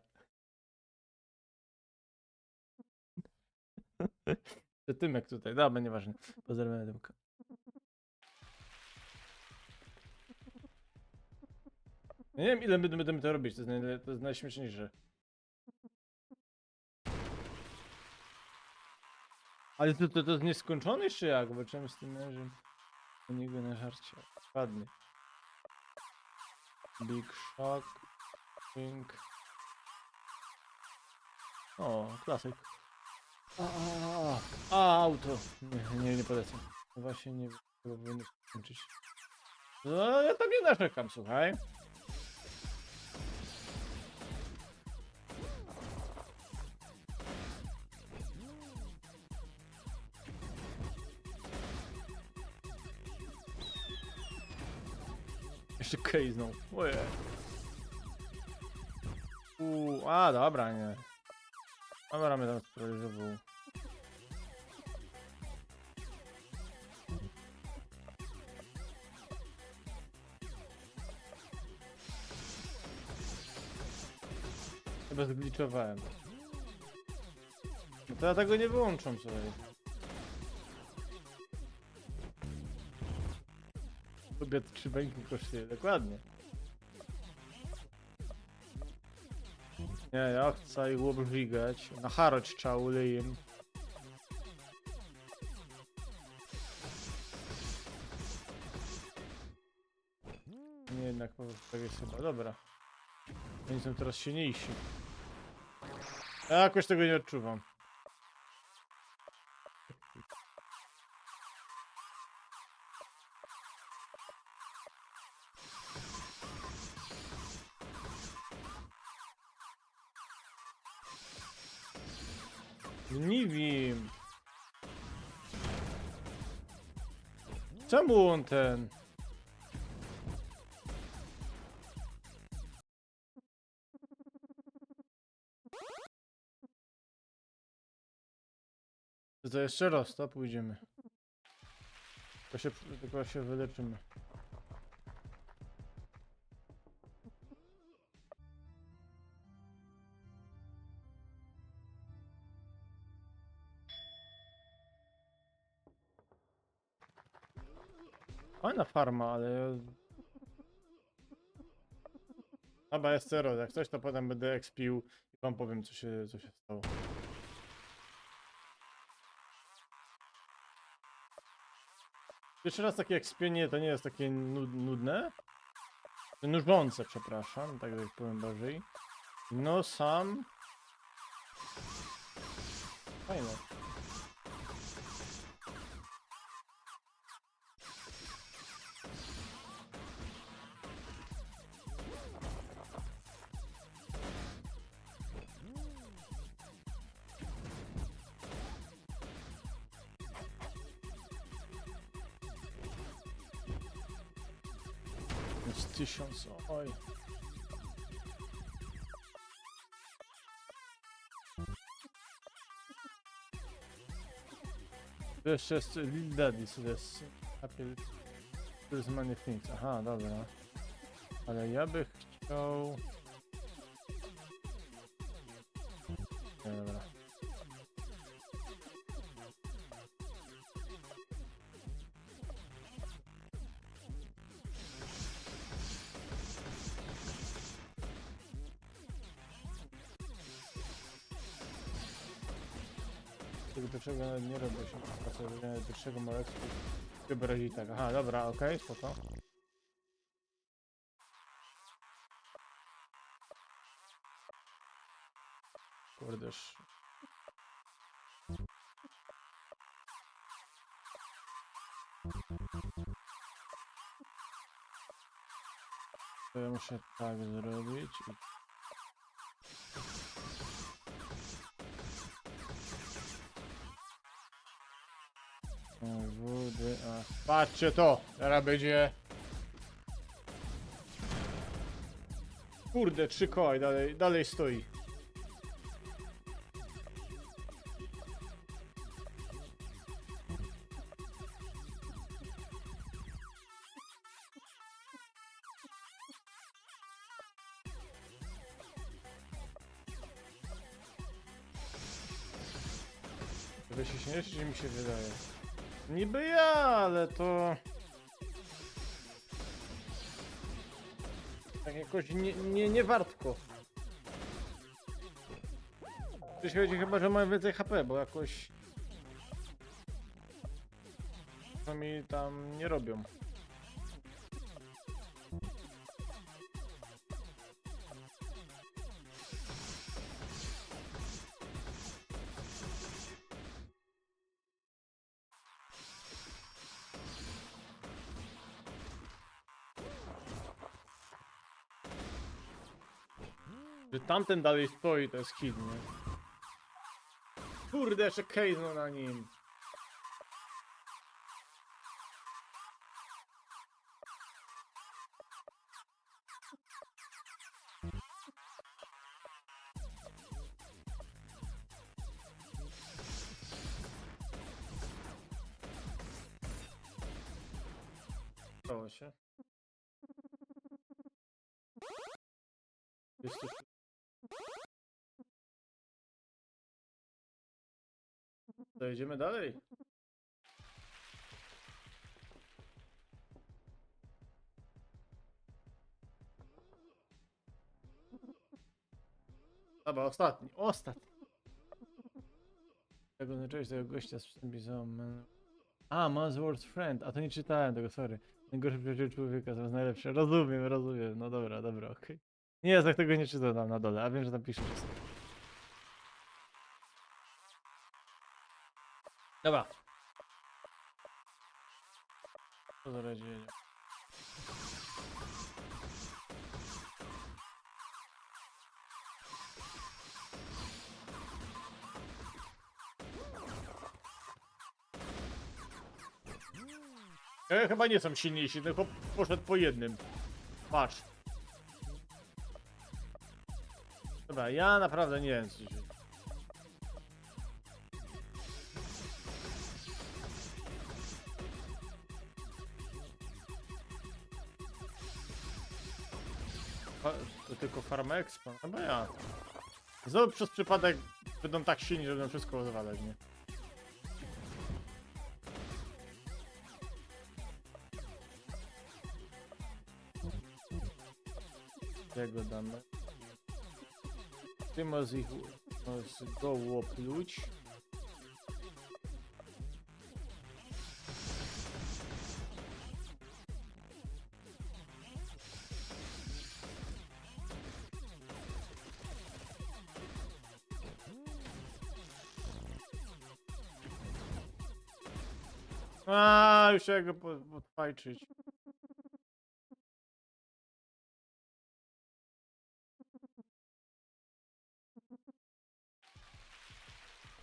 [SPEAKER 1] To Tymek tutaj, dobra, nieważne. Pozdrawiam Tymka. Ja nie wiem, ile my będziemy to robić, to jest najśmieszniejsze. Ale to jest nieskończone jeszcze jak? Walczymy z tym mężem. U niego na żarcie. Ładnie. Big Shock. Pink. O, klasyk. Auto. Nie polecam. No właśnie nie powinno skończyć. No ja tam nie narzekam, słuchaj. Jeszcze kejznął. Ojej. A dobra, nie. Dobra, mnie tam sparaliżował. Chyba zgliczowałem. No to ja tego nie wyłączam, słuchaj. Lubię 3 bańki kosztuje, dokładnie. Nie, ja chcę ich obrzygać. Na haracz trzeba uleję. Nie, jednak po prostu tak jest chyba. Dobra. Oni są teraz silniejsi. Ja jakoś tego nie odczuwam. Nie wiem. Czemu on ten? To jeszcze raz, to pójdziemy. Tylko się wyleczymy. Fajna farma, ale... Chyba jest zero, jak coś to potem będę expił i wam powiem co się stało. Jeszcze raz takie expienie to nie jest takie nudne? Nużące, przepraszam, tak jak powiem bardziej. No sam... Fajne. Jest 1000, oj. To jeszcze jest Lil Daddy, so to jest Apple. There's many things. Aha, dobra. Ale ja bych chciał... Nie, dobra. Tego pierwszego nawet nie robię się. Pracować pierwszego małego wybrazi tak. Aha, dobra, okej, spoko. Kurdeż. To ja muszę tak zrobić. Wody, a. Patrzcie to! Teraz będzie... Kurde, 3 koła i dalej stoi. Wy się śmiejecie, czy mi się wydaje? Niby ja, ale to... Tak jakoś nie wartko. Jeśli chodzi chyba, że mają więcej HP, bo jakoś... To mi tam nie robią. Że tamten dalej stoi, to jest hit, nie? Kurde, jeszcze Kejno na nim. Stało się. Jest coś... To jedziemy dalej. Dobra, ostatni. Jak oznaczyłeś tego gościa z pisałem. A, Mansworth Friend, a to nie czytałem tego, sorry. Najgorszy przyjaciel człowieka, to jest najlepsze. Rozumiem, no dobra, okej. Nie, ja tak tego nie czytam tam na dole, a wiem, że tam pisze wszystko. Dobra. Co zaraz dzieje? Chyba nie są silniejsi, tylko poszedł po jednym. Patrz. Dobra, ja naprawdę nie wiem co się... To tylko Farm Expo, chyba ja. Znowu przez przypadek będą tak silni, że będą wszystko rozwalać, nie? Tego damy. Ty możesz ich go łopluć. A, już jak go podfajczyć.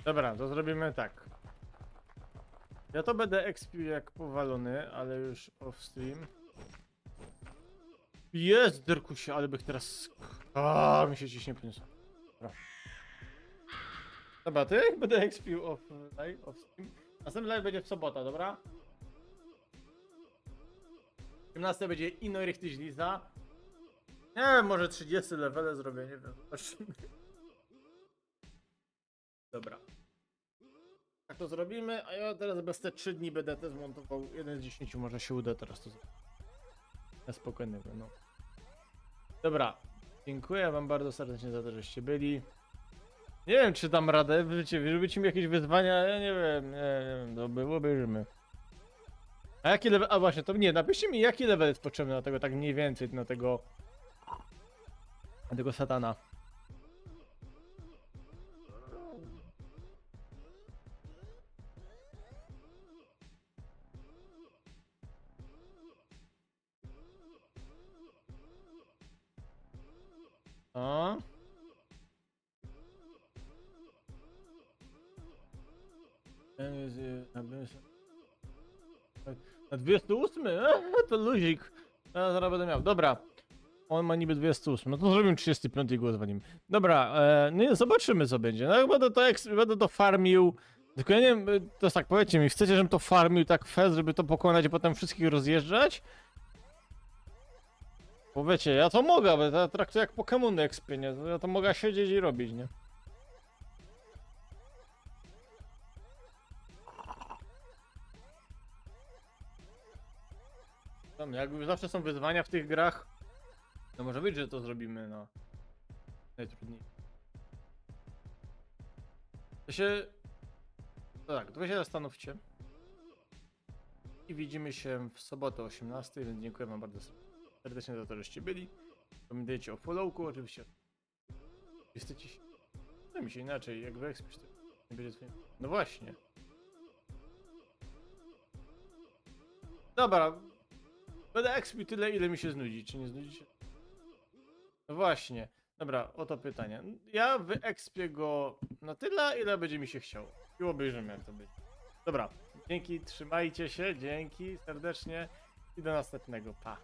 [SPEAKER 1] Dobra, to zrobimy tak. Ja to będę expił jak powalony, ale już off stream. Jest, Derkusie, ale bych teraz... A, mi się ciśnie poniosło. Dobra, to jak będę expił off stream. Następny live będzie w sobotę, dobra? 17 będzie Ino Richtig Liza. Nie wiem, może 30 levele zrobię, nie wiem, zobaczymy. Dobra. Tak to zrobimy, a ja teraz bez te 3 dni będę też zmontował 1 z 10, może się uda teraz to zrobić. Na spokojnego, no. Dobra, dziękuję wam bardzo serdecznie za to, żeście byli. Nie wiem, czy dam radę, wyrobicie mi jakieś wyzwania, ja nie wiem, nie wiem, to było, obejrzymy. A jaki level, a właśnie, to nie, napiszcie mi jaki level jest potrzebny na tego, tak mniej więcej, na tego satana. O. Na 28? To luzik. Ja zaraz będę miał. Dobra. On ma niby 28. No to zrobimy 35 i go dzwonimy. Dobra, nie, zobaczymy co będzie. No będę to farmił. Tylko ja nie wiem, to jest tak, powiedzcie mi, chcecie, żebym to farmił tak fest, żeby to pokonać i potem wszystkich rozjeżdżać? Bo wiecie, ja to mogę, bo ja traktuję jak Pokemony expy, nie? Ja to mogę siedzieć i robić, nie? Tam, jakby zawsze są wyzwania w tych grach, no może być, że to zrobimy, no. Najtrudniej. To się... No tak, to wy się zastanówcie. I widzimy się w sobotę o 18, więc dziękuję wam bardzo serdecznie za to, żeście byli. Pamiętajcie o followku, oczywiście. Jesteście się... No mi się inaczej, jak wy expisz, to nie będzie twoim... No właśnie. Dobra. Będę expił tyle, ile mi się znudzi. Czy nie znudzi się? No właśnie. Dobra, oto pytanie. Ja wyekspię go na tyle, ile będzie mi się chciało. I obejrzymy, jak to będzie. Dobra. Dzięki, trzymajcie się. Dzięki serdecznie. I do następnego. Pa.